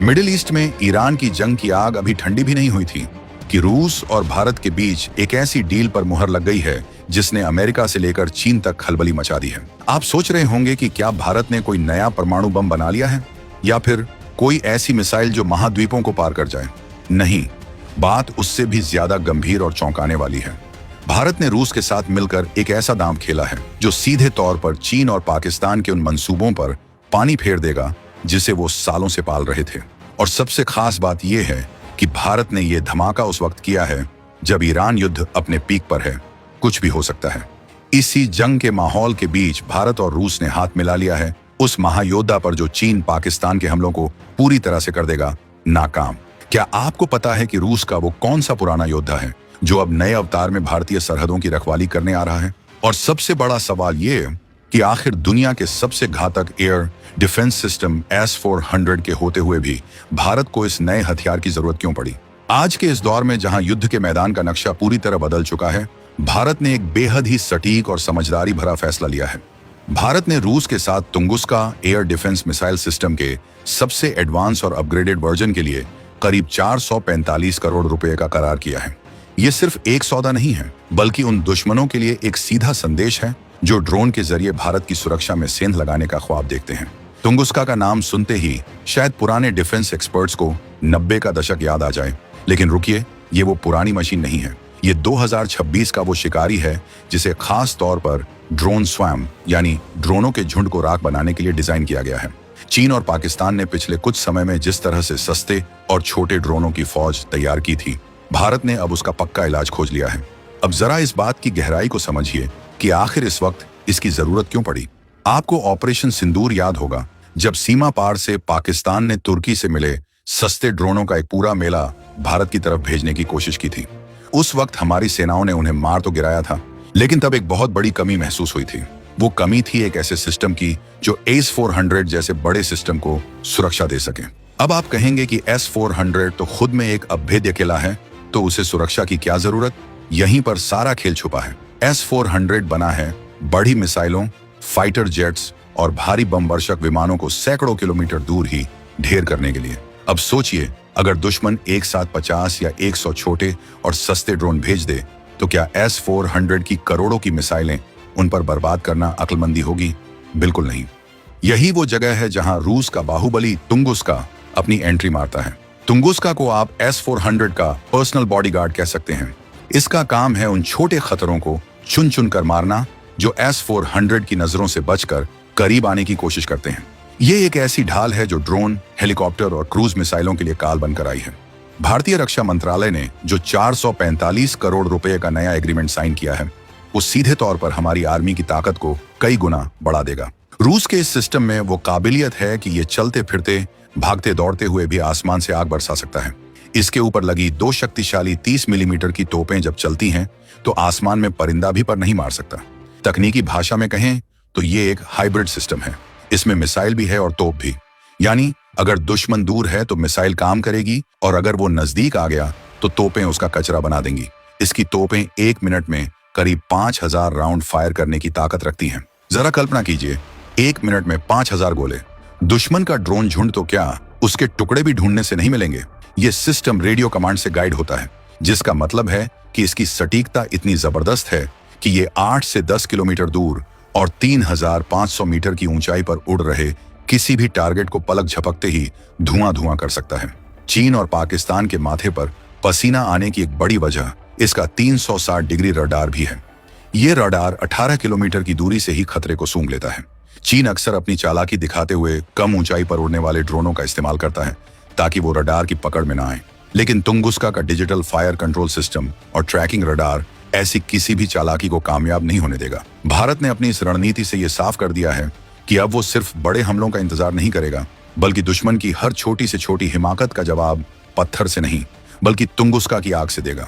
Middle east में Iran की जंग की आग अभी ठंडी भी नहीं हुई थी कि रूस और भारत के बीच एक ऐसी डील पर मुहर लग गई है जिसने अमेरिका से लेकर चीन तक खलबली मचा दी है। आप सोच रहे होंगे कि क्या भारत ने कोई नया परमाणु बम बना लिया है या फिर कोई ऐसी मिसाइल जो महाद्वीपों को पार कर जाए। नहीं, बात उससे भी ज्यादा गंभीर और चौंकाने वाली है। भारत ने रूस के साथ मिलकर एक ऐसा दांव खेला है जो सीधे तौर पर चीन और पाकिस्तान के उन मंसूबों पर पानी फेर देगा जिसे वो सालों से पाल रहे थे। और सबसे खास बात यह है कि भारत ने यह धमाका उस वक्त किया है जब ईरान युद्ध अपने पीक पर है। कुछ भी हो सकता है। इसी जंग के माहौल के बीच भारत और रूस ने हाथ मिला लिया है उस महायोद्धा पर जो चीन पाकिस्तान के हमलों को पूरी तरह से कर देगा नाकाम। क्या आपको पता है कि रूस का वो कौन सा पुराना योद्धा है जो अब नए अवतार में भारतीय सरहदों की रखवाली करने आ रहा है? और सबसे बड़ा सवाल ये कि आखिर दुनिया के सबसे घातक एयर डिफेंस सिस्टम S-400 के होते हुए भी भारत को इस नए हथियार की जरूरत क्यों पड़ी? आज के इस दौर में जहां युद्ध के मैदान का नक्शा पूरी तरह बदल चुका है, भारत ने एक बेहद ही सटीक और समझदारी भरा फैसला लिया है। भारत ने रूस के साथ Tunguska air defence missile system के सबसे एडवांस और अपग्रेडेड वर्जन के लिए करीब 445 करोड़ रुपए का करार किया है। ये सिर्फ एक सौदा नहीं है, बल्कि उन दुश्मनों के लिए एक सीधा संदेश है जो ड्रोन के जरिए भारत की सुरक्षा में सेंध लगाने का ख्वाब देखते हैं। तुंगुस्का का नाम सुनते ही शायद पुराने डिफेंस एक्सपर्ट्स को 90 का दशक याद आ जाए, लेकिन रुकिए, ये वो पुरानी मशीन नहीं है। ये 2026 का वो शिकारी है जिसे खास तौर पर ड्रोन स्वैम यानी ड्रोनों के झुंड को राख बनाने के लिए डिजाइन किया गया है। चीन और पाकिस्तान ने पिछले कुछ समय में जिस तरह से सस्ते और छोटे ड्रोनों की फौज तैयार की थी, भारत ने अब उसका पक्का इलाज खोज लिया है। अब जरा इस बात की गहराई को समझिए कि आखिर इस वक्त इसकी जरूरत क्यों पड़ी। आपको ऑपरेशन सिंदूर याद होगा, जब सीमा पार से पाकिस्तान ने तुर्की से मिले सस्ते ड्रोनों का एक पूरा मेला भारत की तरफ भेजने की कोशिश की थी। उस वक्त हमारी सेनाओं ने उन्हें मार तो गिराया था, लेकिन तब एक बहुत बड़ी कमी महसूस हुई थी। वो कमी थी एक ऐसे सिस्टम की जो S-400 जैसे बड़े सिस्टम को सुरक्षा दे सके। अब आप कहेंगे कि S-400 तो खुद में एक अभेद्य किला है, तो उसे सुरक्षा की क्या जरूरत? यहीं पर सारा खेल छुपा है। S-400 बना है बड़ी मिसाइलों, फाइटर जेट्स और भारी बम वर्षक विमानों को सैकड़ों किलोमीटर दूर ही ढेर करने के लिए। अब सोचिए, अगर दुश्मन एक साथ 50 या 100 छोटे और सस्ते ड्रोन भेज दे, तो क्या S-400 की करोड़ों की मिसाइलें उन पर बर्बाद करना अक्लमंदी होगी? बिल्कुल नहीं। यही वो जगह है जहां रूस का बाहुबली तुंगुस्का अपनी एंट्री मारता है। तुंगुस्का को आप S-400 का पर्सनल बॉडीगार्ड कह सकते हैं। इसका काम है उन छोटे खतरों को चुन चुन कर मारना जो S-400 की नजरों से बचकर करीब आने की कोशिश करते हैं। ये एक ऐसी ढाल है जो ड्रोन, हेलीकॉप्टर और क्रूज मिसाइलों के लिए काल बनकर आई है। भारतीय रक्षा मंत्रालय ने जो 445 करोड़ रुपए का नया एग्रीमेंट साइन किया है, वो सीधे तौर पर हमारी आर्मी की ताकत को कई गुना बढ़ा देगा। रूस के इस सिस्टम में वो काबिलियत है कि ये चलते फिरते, भागते दौड़ते हुए भी आसमान से आग बरसा सकता है। इसके ऊपर लगी 2 शक्तिशाली 30 मिलीमीटर की तोपें जब चलती हैं, तो आसमान में परिंदा भी पर नहीं मार सकता। तकनीकी भाषा में कहें तो ये एक हाइब्रिड सिस्टम है। इसमें मिसाइल भी है और तोप भी। यानी अगर दुश्मन दूर है तो मिसाइल काम करेगी, और अगर वो नजदीक आ गया तो तोपें उसका कचरा बना देंगी। इसकी तोपें 1 मिनट में करीब 5000 राउंड फायर करने की ताकत रखती हैं। जरा कल्पना कीजिए, 1 मिनट में 5000 गोले। दुश्मन का ड्रोन झुंड तो क्या, उसके टुकड़े भी ढूंढने से नहीं मिलेंगे। ये सिस्टम रेडियो कमांड से गाइड होता है, जिसका मतलब है कि इसकी सटीकता इतनी जबरदस्त है कि ये 8 से 10 किलोमीटर दूर और 3500 मीटर की ऊंचाई पर उड़ रहे किसी भी टारगेट को पलक झपकते ही धुआं धुआं कर सकता है। चीन और पाकिस्तान के माथे पर पसीना आने की एक बड़ी वजह इसका 360 डिग्री रडार भी है। ये रडार 18 किलोमीटर की दूरी से ही खतरे को सूंघ लेता है। चीन अक्सर अपनी चालाकी दिखाते हुए कम ऊंचाई पर उड़ने वाले ड्रोनों का इस्तेमाल करता है ताकि वो रडार की पकड़ में ना आए, लेकिन तुंगुस्का का डिजिटल फायर कंट्रोल सिस्टम और ट्रैकिंग रडार ऐसी किसी भी चालाकी को कामयाब नहीं होने देगा। भारत ने अपनी इस रणनीति से ये साफ कर दिया है कि अब वो सिर्फ बड़े हमलों का इंतजार नहीं करेगा, बल्कि दुश्मन की हर छोटी से छोटी हिमाकत का जवाब पत्थर से नहीं, बल्कि तुंगुस्का की आग से देगा।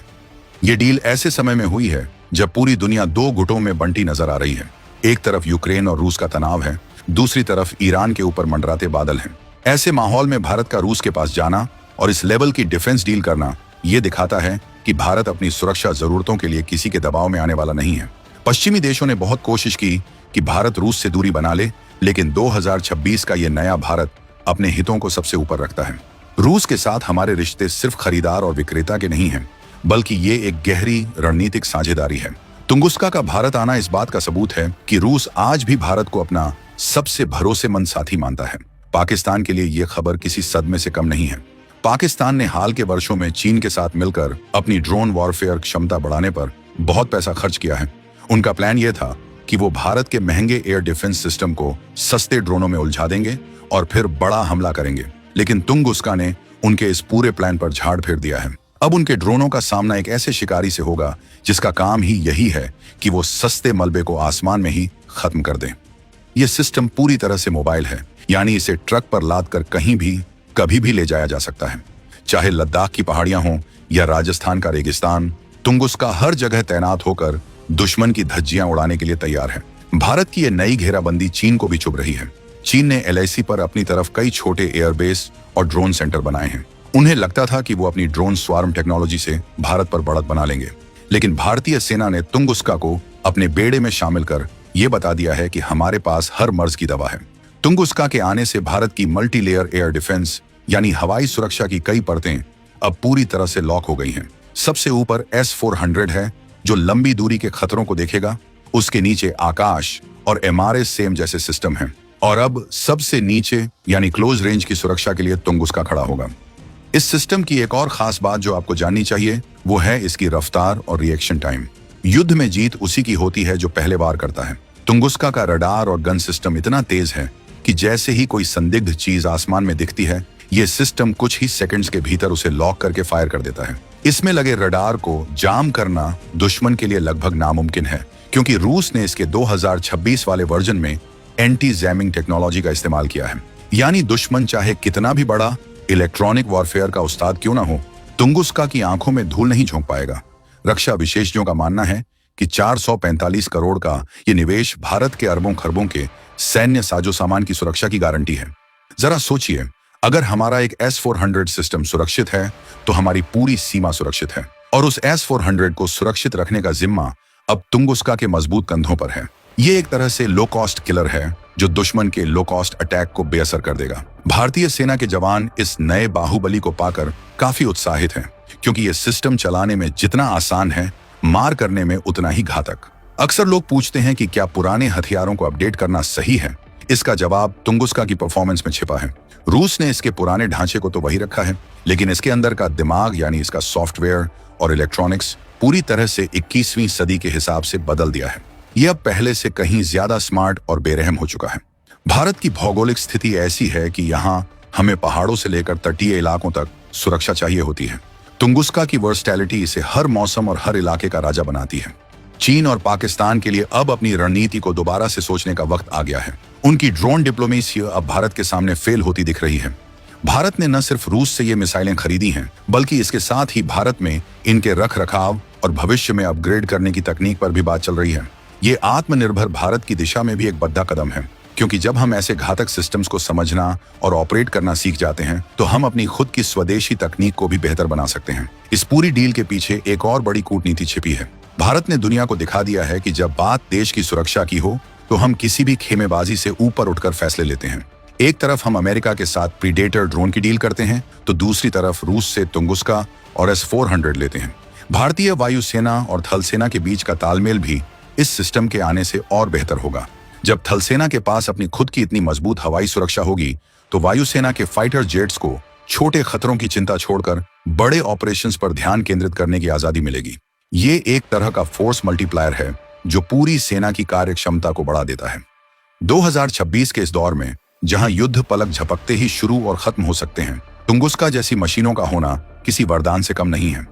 ये डील ऐसे समय में हुई है जब पूरी दुनिया 2 गुटों में बंटी नजर आ रही है। एक तरफ यूक्रेन और रूस का तनाव है, दूसरी तरफ ईरान के ऊपर मंडराते बादल हैं। ऐसे माहौल में भारत का रूस के पास जाना और इस लेवल की डिफेंस डील करना ये दिखाता है कि भारत अपनी सुरक्षा जरूरतों के लिए किसी के दबाव में आने वाला नहीं है। पश्चिमी देशों ने बहुत कोशिश की कि भारत रूस से दूरी बना ले, लेकिन 2026 का ये नया भारत अपने हितों को सबसे ऊपर रखता है। रूस के साथ हमारे रिश्ते सिर्फ खरीदार और विक्रेता के नहीं हैं, बल्कि ये एक गहरी रणनीतिक साझेदारी है। तुंगुस्का का भारत आना इस बात का सबूत है कि रूस आज भी भारत को अपना सबसे भरोसेमंद साथी मानता है। पाकिस्तान के लिए ये खबर किसी सदमे से कम नहीं है। पाकिस्तान ने हाल के वर्षों में चीन के साथ मिलकर अपनी ड्रोन वॉरफेयर क्षमता बढ़ाने पर बहुत पैसा खर्च किया है। उनका प्लान यह था कि वो भारत के महंगे एयर डिफेंस सिस्टम को सस्ते ड्रोनों में उलझा देंगे और फिर बड़ा हमला करेंगे। लेकिन तुंगुस्का ने उनके इस पूरे प्लान पर झाड़ फेर दिया है। अब उनके ड्रोनों का सामना एक ऐसे शिकारी से होगा जिसका काम ही यही है कि वो सस्ते मलबे को आसमान में ही खत्म कर दें। ये सिस्टम पूरी तरह से मोबाइल है, यानी इसे ट्रक पर लाद कर कहीं भी कभी भी ले जाया जा सकता है। चाहे लद्दाख की पहाड़ियां हों या राजस्थान का रेगिस्तान, तुंगुस्का हर जगह तैनात होकर दुश्मन की धज्जियां उड़ाने के लिए तैयार है। भारत की यह नई घेराबंदी चीन को भी चुभ रही है। चीन ने LAC पर अपनी तरफ कई छोटे एयरबेस और ड्रोन सेंटर बनाए हैं। उन्हें लगता था कि वो अपनी ड्रोन स्वार्म टेक्नोलॉजी से भारत पर बढ़त बना लेंगे, लेकिन भारतीय सेना ने तुंगुस्का को अपने बेड़े में शामिल कर ये बता दिया है कि हमारे पास हर मर्ज की दवा है। तुंगुस्का के आने से भारत की मल्टी लेयर एयर डिफेंस यानी हवाई सुरक्षा की कई परतें अब पूरी तरह से लॉक हो गई हैं। सबसे ऊपर S-400 है जो लंबी दूरी के खतरों को देखेगा। उसके नीचे आकाश और MRS सेम जैसे सिस्टम हैं, और अब सबसे नीचे यानी क्लोज रेंज की सुरक्षा के लिए तुंगुस्का खड़ा होगा। इस सिस्टम की एक और खास बात जो आपको जाननी चाहिए वो है इसकी रफ्तार और रिएक्शन टाइम। युद्ध में जीत उसी की होती है जो पहले वार करता है। तुंगुस्का का रडार और गन सिस्टम इतना तेज है कि जैसे ही कोई संदिग्ध चीज आसमान में दिखती है, ये सिस्टम कुछ ही सेकंड्स के भीतर उसे लॉक करके फायर कर देता है। इसमें लगे रडार को जाम करना दुश्मन के लिए लगभग नामुमकिन है, क्योंकि रूस ने इसके 2026 वाले वर्जन में एंटी जैमिंग टेक्नोलॉजी का इस्तेमाल किया है। यानी दुश्मन चाहे कितना भी बड़ा इलेक्ट्रॉनिक वॉरफेयर का उस्ताद क्यों ना हो, तुंगुस्का की आंखों में धूल नहीं झोंक पाएगा। रक्षा विशेषज्ञों का मानना है कि 445 करोड़ का ये निवेश भारत के अरबों खरबों के सैन्य साजो सामान की सुरक्षा की गारंटी है। जरा सोचिए, अगर हमारा एक S-400 सिस्टम सुरक्षित है तो हमारी पूरी सीमा सुरक्षित है, और उस S-400 को सुरक्षित रखने का जिम्मा अब तुंगुस्का के मजबूत कंधों पर है। ये एक तरह से लो कॉस्ट किलर है जो दुश्मन के लो कॉस्ट अटैक को बेअसर कर देगा। भारतीय सेना के जवान इस नए बाहुबली को पाकर काफी उत्साहित हैं, क्योंकि ये सिस्टम चलाने में जितना आसान है, मार करने में उतना ही घातक। अक्सर लोग पूछते हैं कि क्या पुराने हथियारों को अपडेट करना सही है। इसका जवाब तुंगुस्का की परफॉर्मेंस में छिपा है। रूस ने इसके पुराने ढांचे को तो वही रखा है, लेकिन इसके अंदर का दिमाग यानी इसका सॉफ्टवेयर और इलेक्ट्रॉनिक्स पूरी तरह से 21वीं सदी के हिसाब से बदल दिया है। यह अब पहले से कहीं ज्यादा स्मार्ट और बेरहम हो चुका है। भारत की भौगोलिक स्थिति ऐसी है कि यहाँ हमें पहाड़ों से लेकर तटीय इलाकों तक सुरक्षा चाहिए होती है। तुंगुस्का की वर्सटैलिटी इसे हर मौसम और हर इलाके का राजा बनाती है। चीन और पाकिस्तान के लिए अब अपनी रणनीति को दोबारा से सोचने का वक्त आ गया है। उनकी ड्रोन डिप्लोमेसी अब भारत के सामने फेल होती दिख रही है। भारत ने न सिर्फ रूस से ये मिसाइलें खरीदी हैं, बल्कि इसके साथ ही भारत में इनके रख रखाव और भविष्य में अपग्रेड करने की तकनीक पर भी बात चल रही है। ये आत्मनिर्भर भारत की दिशा में भी एक बड़ा कदम है, क्योंकि जब हम ऐसे घातक सिस्टम्स को समझना और ऑपरेट करना सीख जाते हैं तो हम अपनी खुद की स्वदेशी तकनीक को भी बेहतर बना सकते हैं। इस पूरी डील के पीछे एक और बड़ी कूटनीति छिपी है। भारत ने दुनिया को दिखा दिया है कि जब बात देश की सुरक्षा की हो तो हम किसी भी खेमेबाजी से ऊपर उठकर फैसले लेते हैं। एक तरफ हम अमेरिका के साथ प्रीडेटर ड्रोन की डील करते हैं, तो दूसरी तरफ रूस से तुंगुस्का और S-400 लेते हैं। भारतीय वायुसेना और थल सेना के बीच का तालमेल भी इस सिस्टम के आने से और बेहतर होगा। जब थल सेना के पास अपनी खुद की इतनी मजबूत हवाई सुरक्षा होगी, तो वायुसेना के फाइटर जेट्स को छोटे खतरों की चिंता छोड़कर बड़े ऑपरेशंस पर ध्यान केंद्रित करने की आजादी मिलेगी। ये एक तरह का फोर्स मल्टीप्लायर है जो पूरी सेना की कार्य क्षमता को बढ़ा देता है। 2026 के इस दौर में जहां युद्ध पलक झपकते ही शुरू और खत्म हो सकते हैं, तुंगुस्का जैसी मशीनों का होना किसी वरदान से कम नहीं है।